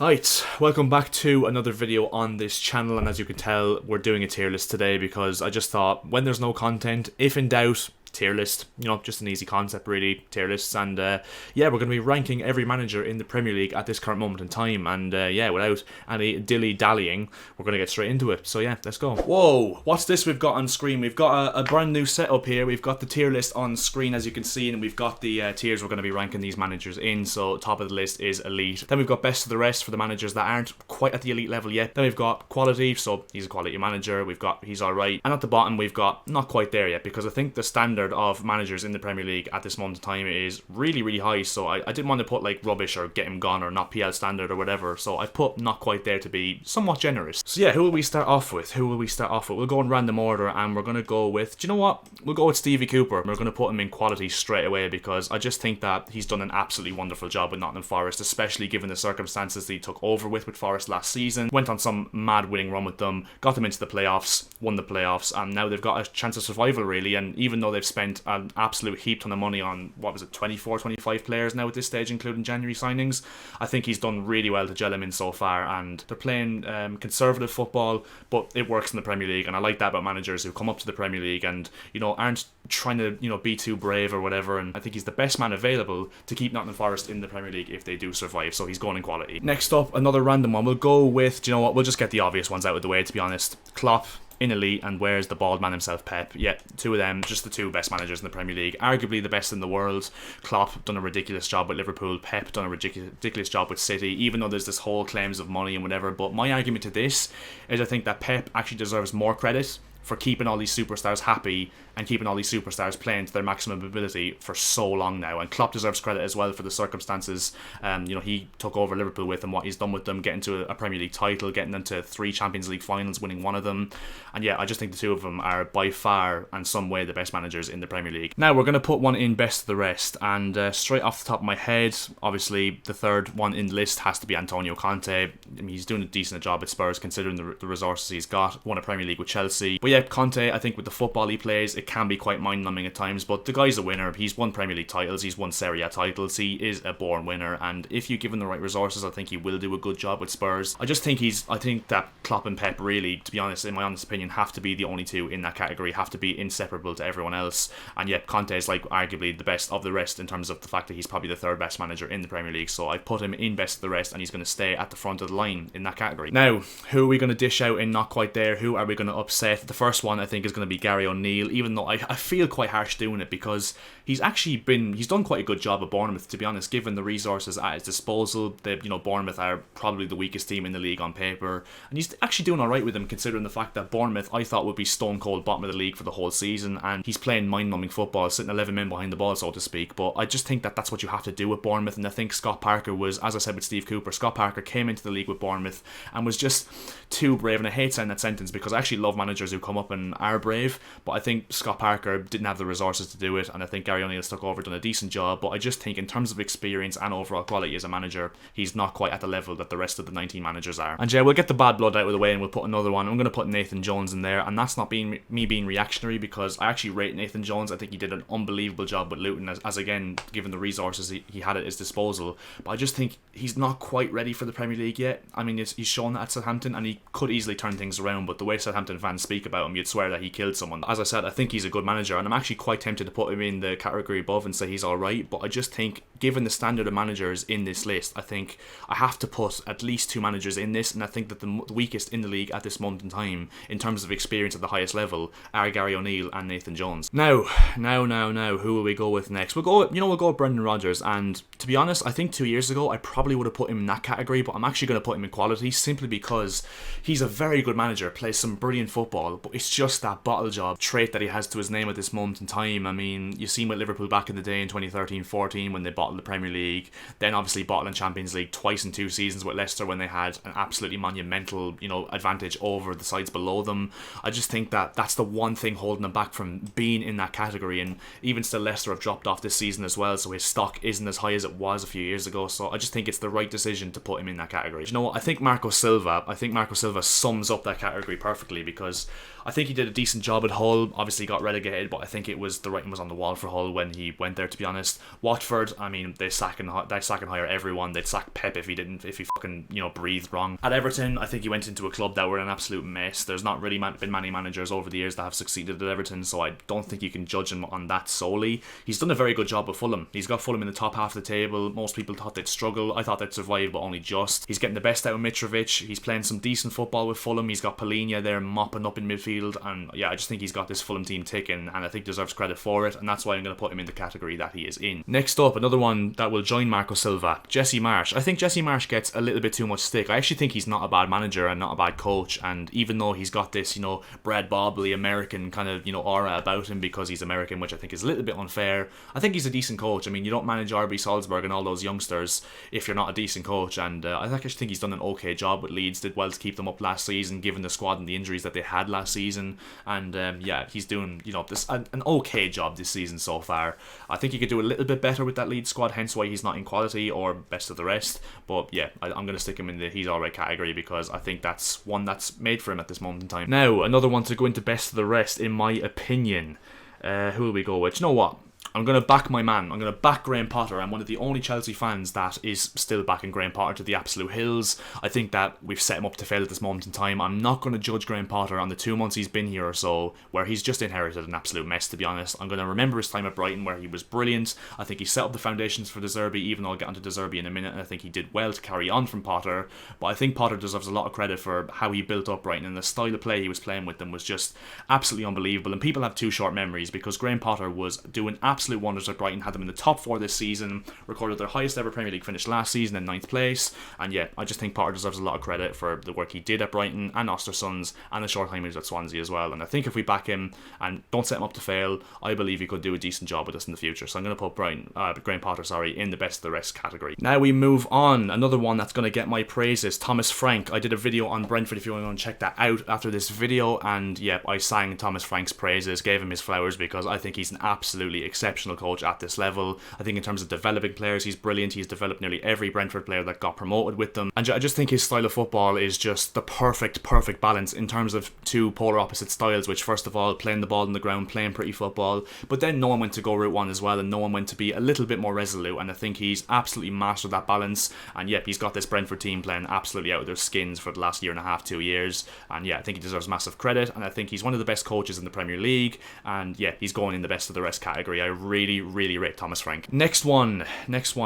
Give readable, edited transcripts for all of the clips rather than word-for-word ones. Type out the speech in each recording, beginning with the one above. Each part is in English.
Right, welcome back to another video on this channel, and as you can tell, we're doing a tier list today because I just thought when there's no content, if in doubt, tier list, just an easy concept really, tier lists. And yeah, we're going to be ranking every manager in the Premier League at this current moment in time, and yeah, without any dilly-dallying, we're going to get straight into it. So yeah, let's go. Whoa, what's this we've got on screen? We've got a brand new setup here. We've got the tier list on screen, as you can see, and we've got the tiers we're going to be ranking these managers in. So top of the list is elite, then we've got best of the rest for the managers that aren't quite at the elite level yet, then we've got quality, so he's a quality manager, we've got he's alright, and at the bottom we've got not quite there yet, because I think the standard of managers in the Premier League at this moment in time is really, really high. So I didn't want to put like rubbish or get him gone or not PL standard or whatever, so I put not quite there to be somewhat generous. So yeah, who will we start off with? We'll go in random order, and we're going to go with, do you know what, we'll go with Stevie Cooper. We're going to put him in quality straight away because I just think that he's done an absolutely wonderful job with Nottingham Forest, especially given the circumstances that he took over with Forest last season. Went on some mad winning run with them, got them into the playoffs, won the playoffs, and now they've got a chance of survival really. And even though they've spent an absolute heap ton of money on, 24, 25 players now at this stage, including January signings, I think he's done really well to gel him in so far. And they're playing conservative football, but it works in the Premier League, and I like that about managers who come up to the Premier League and aren't trying to be too brave or whatever. And I think he's the best man available to keep Nottingham Forest in the Premier League if they do survive, so he's going in quality. Next up, another random one. We'll go with, do you know what, we'll just get the obvious ones out of the way, to be honest. Klopp in elite, and where's the bald man himself, Pep? Yeah, two of them, just the two best managers in the Premier League, arguably the best in the world. Klopp done a ridiculous job with Liverpool, Pep done a ridiculous job with City, even though there's this whole claims of money and whatever. But my argument to this is I think that Pep actually deserves more credit for keeping all these superstars happy and keeping all these superstars playing to their maximum ability for so long now. And Klopp deserves credit as well for the circumstances he took over Liverpool with and what he's done with them, getting to a Premier League title, getting them to 3 Champions League finals, winning one of them. And yeah, I just think the two of them are by far and some way the best managers in the Premier League. Now we're going to put one in best of the rest, and straight off the top of my head, obviously the third one in the list has to be Antonio Conte. I mean, he's doing a decent job at Spurs considering the resources he's got. Won a Premier League with Chelsea. But yeah, Conte, I think with the football he plays, it can be quite mind-numbing at times, but the guy's a winner. He's won Premier League titles, he's won Serie A titles, he is a born winner, and if you give him the right resources, I think he will do a good job with Spurs. I think that Klopp and Pep really, to be honest, in my honest opinion, have to be the only two in that category, have to be inseparable to everyone else. And yet Conte is like arguably the best of the rest in terms of the fact that he's probably the third best manager in the Premier League, so I put him in best of the rest, and he's going to stay at the front of the line in that category. Now, who are we going to dish out in not quite there? Who are we going to upset? The first one I think is going to be Gary O'Neill, even though I feel quite harsh doing it because he's done quite a good job at Bournemouth, to be honest, given the resources at his disposal. Bournemouth are probably the weakest team in the league on paper, and he's actually doing alright with them considering the fact that Bournemouth I thought would be stone cold bottom of the league for the whole season, and he's playing mind-numbing football, sitting 11 men behind the ball, so to speak. But I just think that that's what you have to do with Bournemouth, and I think Scott Parker was, as I said with Steve Cooper, Scott Parker came into the league with Bournemouth and was just too brave, and I hate saying that sentence because I actually love managers who come up and are brave, but I think Scott Parker didn't have the resources to do it, and I think Gary O'Neill's took over, done a decent job. But I just think in terms of experience and overall quality as a manager, he's not quite at the level that the rest of the 19 managers are. And yeah, we'll get the bad blood out of the way and we'll put another one. I'm going to put Nathan Jones in there, and that's not being reactionary because I actually rate Nathan Jones. I think he did an unbelievable job with Luton as again, given the resources he had at his disposal. But I just think he's not quite ready for the Premier League yet. I mean, he's shown that at Southampton, and he could easily turn things around, but the way Southampton fans speak about him, you'd swear that he killed someone. As I said, I think he's a good manager, and I'm actually quite tempted to put him in the category above and say he's alright, but I just think given the standard of managers in this list, I think I have to put at least 2 managers in this, and I think that the weakest in the league at this moment in time in terms of experience at the highest level are Gary O'Neill and Nathan Jones. Now, who will we go with next? We'll go with Brendan Rodgers, and to be honest, I think 2 years ago I probably would have put him in that category, but I'm actually going to put him in quality simply because he's a very good manager, plays some brilliant football, but it's just that bottle job trait that he has to his name at this moment in time. I mean, you've seen with Liverpool back in the day in 2013-14 when they bottled the Premier League, then obviously bottling Champions League twice in 2 seasons with Leicester when they had an absolutely monumental, advantage over the sides below them. I just think that that's the one thing holding them back from being in that category, and even still Leicester have dropped off this season as well, so his stock isn't as high as it was a few years ago, so I just think it's the right decision to put him in that category. know, I think Marco Silva sums up that category perfectly, because I think he did a decent job at Hull. Obviously got relegated, but I think the writing was on the wall for Hull when he went there, to be honest. Watford, I mean, they sack and hire everyone. They'd sack Pep if he fucking, breathed wrong. At Everton, I think he went into a club that were an absolute mess. There's not really been many managers over the years that have succeeded at Everton, so I don't think you can judge him on that solely. He's done a very good job with Fulham. He's got Fulham in the top half of the table. Most people thought they'd struggle. I thought they'd survive, but only just. He's getting the best out of Mitrovic. He's playing some decent football with Fulham. He's got Palhinha there mopping up in midfield, and yeah, I just think he's got this Fulham team ticking, and I think deserves credit for it, and that's why I'm going to put him in the category that he is in. Next up, another one that will join Marco Silva, Jesse Marsch. I think Jesse Marsch gets a little bit too much stick. I actually think he's not a bad manager and not a bad coach, and even though he's got this, Brad Bobley American kind of, aura about him because he's American, which I think is a little bit unfair, I think he's a decent coach. I mean, you don't manage RB Salzburg and all those youngsters if you're not a decent coach, and I actually think he's done an okay job with Leeds, did well to keep them up last season given the squad and the injuries that they had last season, and yeah, he's doing an okay job this season so far. I think he could do a little bit better with that Leeds squad, hence why he's not in quality or best of the rest, but yeah, I'm going to stick him in the he's alright category because I think that's one that's made for him at this moment in time. Now, another one to go into best of the rest in my opinion. Who will we go with? You know what? I'm going to back my man. I'm going to back Graham Potter. I'm one of the only Chelsea fans that is still backing Graham Potter to the absolute hills. I think that we've set him up to fail at this moment in time. I'm not going to judge Graham Potter on the 2 months he's been here or so, where he's just inherited an absolute mess, to be honest. I'm going to remember his time at Brighton, where he was brilliant. I think he set up the foundations for De Zerbi, even though I'll get onto De Zerbi in a minute, and I think he did well to carry on from Potter. But I think Potter deserves a lot of credit for how he built up Brighton, and the style of play he was playing with them was just absolutely unbelievable. And people have too short memories, because Graham Potter was doing absolute wonders at Brighton, had them in the top 4 this season, recorded their highest ever Premier League finish last season in 9th place, and yeah, I just think Potter deserves a lot of credit for the work he did at Brighton and Ostersunds and the short time he was at Swansea as well, and I think if we back him and don't set him up to fail, I believe he could do a decent job with us in the future. So I'm going to put Graham Potter in the best of the rest category. Now we move on. Another one that's going to get my praises, Thomas Frank. I did a video on Brentford if you want to check that out after this video, and yeah, I sang Thomas Frank's praises, gave him his flowers, because I think he's an absolutely exceptional coach at this level. I think in terms of developing players, he's brilliant. He's developed nearly every Brentford player that got promoted with them, and I just think his style of football is just the perfect balance in terms of two polar opposite styles, which first of all, playing the ball on the ground, playing pretty football, but then knowing when to go route one as well, and knowing when to be a little bit more resolute, and I think he's absolutely mastered that balance, and yep, he's got this Brentford team playing absolutely out of their skins for the last year and a half, 2 years, and yeah, I think he deserves massive credit, and I think he's one of the best coaches in the Premier League, and yeah, he's going in the best of the rest category. I really rate Thomas Frank. Next one,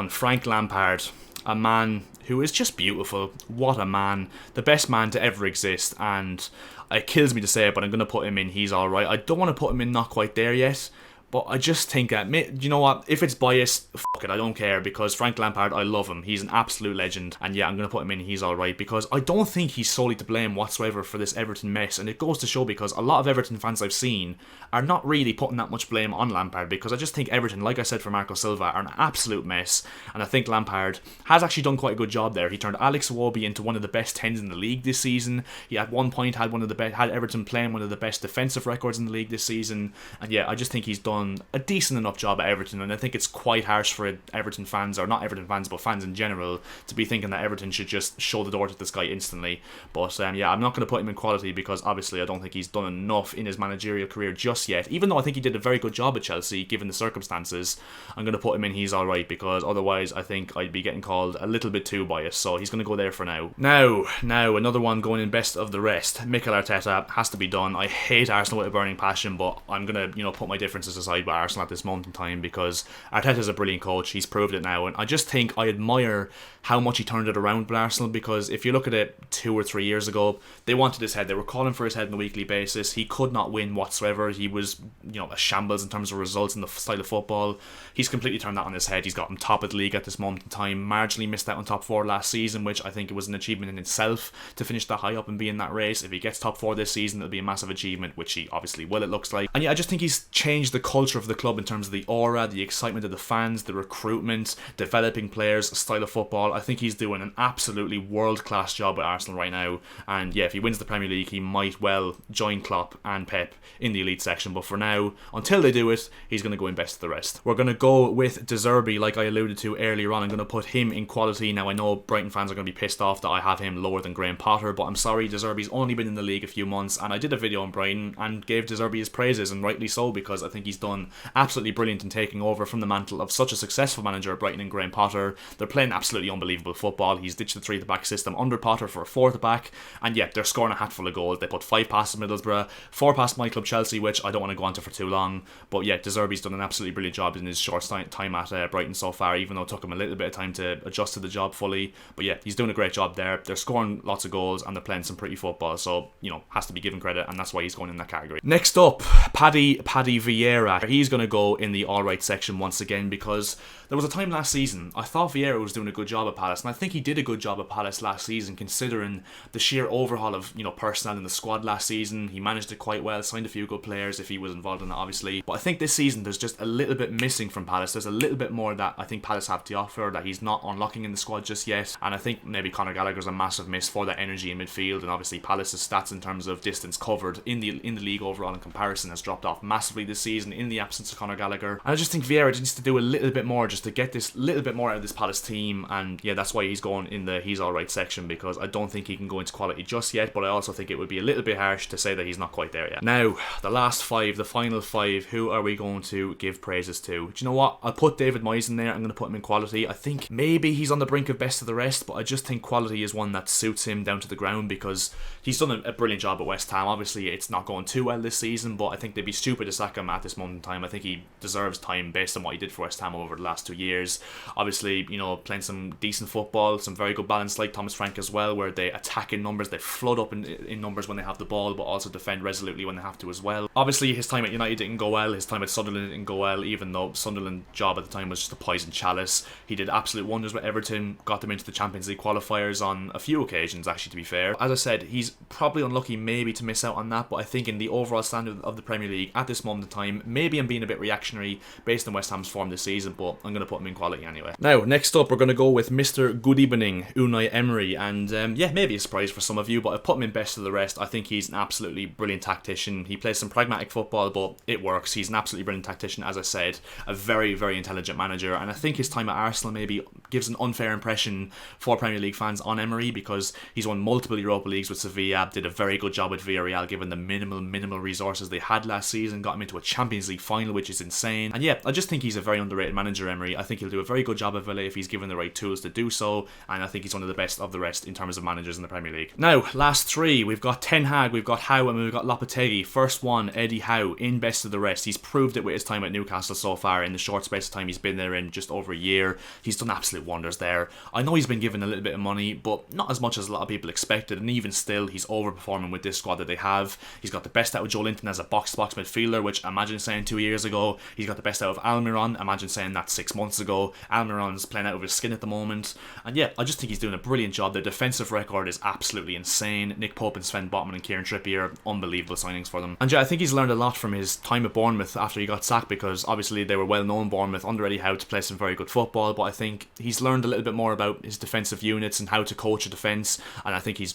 Frank Lampard. A man who is just beautiful. What a man. The best man to ever exist, and it kills me to say it, but I'm going to put him in he's alright. I don't want to put him in not quite there yet, but I just think that, you know what, if it's biased, fuck it, I don't care, because Frank Lampard, I love him. He's an absolute legend, and yeah, I'm going to put him in he's alright, because I don't think he's solely to blame whatsoever for this Everton mess, and it goes to show, because a lot of Everton fans I've seen are not really putting that much blame on Lampard, because I just think Everton, like I said for Marco Silva, are an absolute mess, and I think Lampard has actually done quite a good job there. He turned Alex Iwobi into one of the best 10s in the league this season. He at one point had Everton playing one of the best defensive records in the league this season, and yeah, I just think he's done a decent enough job at Everton, and I think it's quite harsh for Everton fans, or not Everton fans, but fans in general, to be thinking that Everton should just show the door to this guy instantly. But yeah, I'm not going to put him in quality, because obviously I don't think he's done enough in his managerial career just yet, even though I think he did a very good job at Chelsea given the circumstances. I'm going to put him in he's alright, because otherwise I think I'd be getting called a little bit too biased, so he's going to go there for now. Now another one going in best of the rest, Mikel Arteta. Has to be done. I hate Arsenal with a burning passion, but I'm going to put my differences aside with Arsenal at this moment in time, because Arteta's a brilliant coach. He's proved it now, and I just think I admire how much he turned it around with Arsenal, because if you look at it 2 or 3 years ago, they wanted his head. They were calling for his head on a weekly basis. He could not win whatsoever. He was a shambles in terms of results and the style of football. He's completely turned that on his head. He's got him top of the league at this moment in time, marginally missed out on top 4 last season, which I think it was an achievement in itself to finish that high up and be in that race. If he gets top 4 this season, it'll be a massive achievement, which he obviously will, it looks like. And yeah, I just think he's changed the culture of the club in terms of the aura, the excitement of the fans, the recruitment, developing players, style of football. I think he's doing an absolutely world-class job at Arsenal right now. And yeah, if he wins the Premier League, he might well join Klopp and Pep in the elite section. But for now, until they do it, he's going to go in best of the rest. We're going to go with De Zerbi, like I alluded to earlier on. I'm going to put him in quality. Now, I know Brighton fans are going to be pissed off that I have him lower than Graham Potter, but I'm sorry, De Zerbi's only been in the league a few months, and I did a video on Brighton and gave De Zerbi his praises, and rightly so, because I think he's done absolutely brilliant in taking over from the mantle of such a successful manager at Brighton and Graham Potter. They're playing absolutely unbelievable football. He's ditched the 3-at-the-back system under Potter for a 4-at-the-back, and yeah, they're scoring a hatful of goals. They put 5 past Middlesbrough, 4 past my club Chelsea, which I don't want to go on to for too long, but yeah, De Zerbi's done an absolutely brilliant job in his short time at Brighton so far, even though it took him a little bit of time to adjust to the job fully. But yeah, he's doing a great job there. They're scoring lots of goals and they're playing some pretty football, so you know, has to be given credit, and that's why he's going in that category. Next up, Paddy Vieira. He's going to go in the alright section once again, because there was a time last season I thought Vieira was doing a good job at Palace, and I think he did a good job at Palace last season, considering the sheer overhaul of, you know, personnel in the squad last season. He managed it quite well, signed a few good players if he was involved in it, obviously. But I think this season there's just a little bit missing from Palace. There's a little bit more that I think Palace have to offer that he's not unlocking in the squad just yet, and I think maybe Conor Gallagher's a massive miss for that energy in midfield. And obviously Palace's stats in terms of distance covered in the league overall in comparison has dropped off massively this season in the absence of Conor Gallagher, and I just think Vieira needs to do a little bit more just to get this little bit more out of this Palace team. And yeah, that's why he's going in the he's alright section, because I don't think he can go into quality just yet, but I also think it would be a little bit harsh to say that he's not quite there yet. Now, the last 5, the final 5, who are we going to give praises to? Do you know what? I'll put David Moyes in there. I'm going to put him in quality. I think maybe he's on the brink of best of the rest, but I just think quality is one that suits him down to the ground, because he's done a brilliant job at West Ham. Obviously, it's not going too well this season, but I think they'd be stupid to sack him at this moment in time. I think he deserves time based on what he did for West Ham over the last 2 years. Obviously, you know, playing some decent football, some very good balance like Thomas Frank as well, where they attack in numbers, they flood up in numbers when they have the ball, but also defend resolutely when they have to as well. Obviously, his time at United didn't go well, his time at Sunderland didn't go well, even though Sunderland's job at the time was just a poison chalice. He did absolute wonders with Everton, got them into the Champions League qualifiers on a few occasions, actually, to be fair. As I said, he's probably unlucky maybe to miss out on that, but I think in the overall standard of the Premier League at this moment in time, maybe I'm being a bit reactionary based on West Ham's form this season, but I'm going to put him in quality anyway. Now, next up, we're going to go with Mr. Good Evening, Unai Emery, and yeah, maybe a surprise for some of you, but I've put him in best of the rest. I think he's an absolutely brilliant tactician. He plays some pragmatic football, but it works. He's an absolutely brilliant tactician, as I said, a very, very intelligent manager, and I think his time at Arsenal maybe gives an unfair impression for Premier League fans on Emery, because he's won multiple Europa Leagues with Sevilla, did a very good job with Villarreal given the minimal resources they had last season, got him into a Champions League final, which is insane. And yeah, I just think he's a very underrated manager, Emery. I think he'll do a very good job at Villa if he's given the right tools to do so, and I think he's one of the best of the rest in terms of managers in the Premier League. Now, last 3, we've got Ten Hag, we've got Howe, and we've got Lopetegui. First one, Eddie Howe, in best of the rest. He's proved it with his time at Newcastle so far in the short space of time he's been there in just over a year. He's done absolute wonders there. I know he's been given a little bit of money, but not as much as a lot of people expected, and even still, he's overperforming with this squad that they have. He's got the best out of Joe Linton as a box-to-box midfielder, which imagine saying 2 years ago. He's got the best out of Almiron, imagine saying that 6 months ago. Almiron's playing out of his skin at the moment, and yeah, I just think he's doing a brilliant job. The defensive record is absolutely insane. Nick Pope and Sven Botman and Kieran Trippier, unbelievable signings for them. And yeah, I think he's learned a lot from his time at Bournemouth after he got sacked, because obviously they were well known, Bournemouth, under Eddie Howe, to play some very good football, but I think he's learned a little bit more about his defensive units and how to coach a defence, and I think he's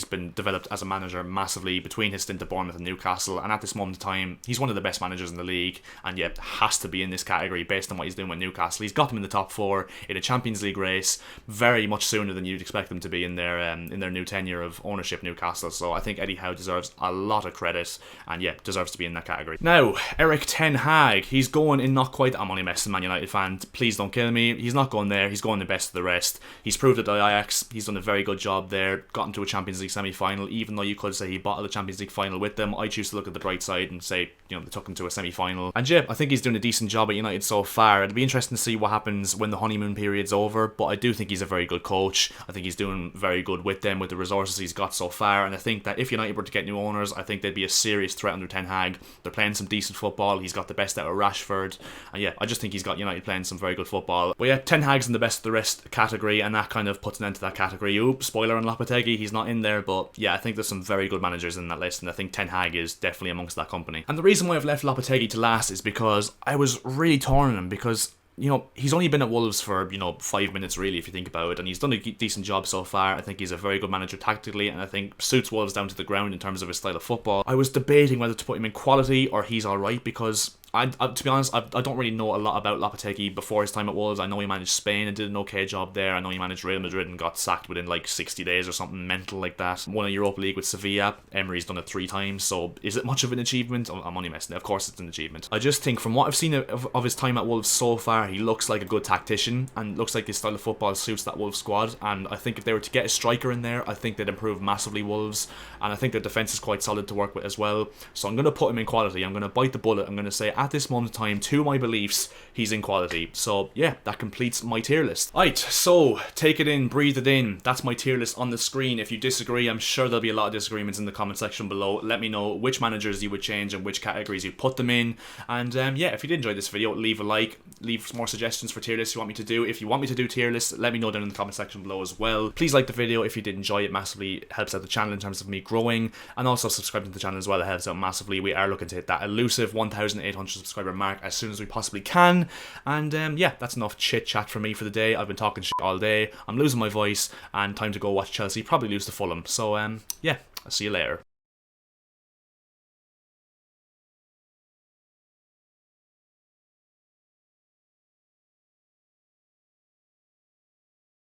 been developed as a manager massively between his stint at Bournemouth and Newcastle, and at this moment in time, he's one of the best managers in the league, and yeah, has to be in this category based on what he's doing with Newcastle. He's got them in the top 4 in a Champions League race very much sooner than you'd expect them to be in their new tenure of ownership, Newcastle. So I think Eddie Howe deserves a lot of credit, and yeah, deserves to be in that category. Now, Eric Ten Hag, he's going in not quite, I'm only messing, Man United fan, please don't kill me, he's not going there, he's going the best of the rest. He's proved at Ajax, he's done a very good job there, got into a Champions League semi-final, even though you could say he bottled the Champions League final with them. I choose to look at the bright side and say, they took him to a semi-final. And yeah, I think he's doing a decent job at United so far. It'll be interesting to see what happens when the honeymoon period's over, but I do think he's a very good coach. I think he's doing very good with them, with the resources he's got so far, and I think that if United were to get new owners, I think they'd be a serious threat under Ten Hag. They're playing some decent football, he's got the best out of Rashford, and yeah, I just think he's got United playing some very good football. But yeah, Ten Hag's in the best of the rest category, and that kind of puts an end to that category. Oops, spoiler on Lopetegui, he's not in there, but yeah, I think there's some very good managers in that list, and I think Ten Hag is definitely amongst that company. And the reason why I've left Lopetegui Lopetegui to last is because I was really torn on him because, you know, he's only been at Wolves for, 5 minutes really, if you think about it, and he's done a decent job so far. I think he's a very good manager tactically, and I think suits Wolves down to the ground in terms of his style of football. I was debating whether to put him in quality or he's alright, because to be honest, I don't really know a lot about Lopetegui before his time at Wolves. I know he managed Spain and did an okay job there. I know he managed Real Madrid and got sacked within like 60 days or something mental like that. Won a Europa League with Sevilla. Emery's done it 3 times, so is it much of an achievement? I'm only messing. Of course it's an achievement. I just think from what I've seen of his time at Wolves so far, he looks like a good tactician and looks like his style of football suits that Wolves squad, and I think if they were to get a striker in there, I think they'd improve massively, Wolves, and I think their defence is quite solid to work with as well. So I'm going to put him in quality. I'm going to bite the bullet. I'm going to say at this moment in time, to my beliefs, he's in quality. So yeah, that completes my tier list. Right, so take it in, breathe it in. That's my tier list on the screen. If you disagree, I'm sure there'll be a lot of disagreements in the comment section below. Let me know which managers you would change and which categories you put them in. And yeah, if you did enjoy this video, leave a like, leave some more suggestions for tier lists you want me to do. If you want me to do tier lists, let me know down in the comment section below as well. Please like the video if you did enjoy it. Massively helps out the channel in terms of me growing, and also subscribe to the channel as well. It helps out massively. We are looking to hit that elusive 1,800 subscriber mark as soon as we possibly can. And yeah, that's enough chit chat for me for the day. I've been talking shit all day. I'm losing my voice, and time to go watch Chelsea probably lose to Fulham. So yeah, I'll see you later.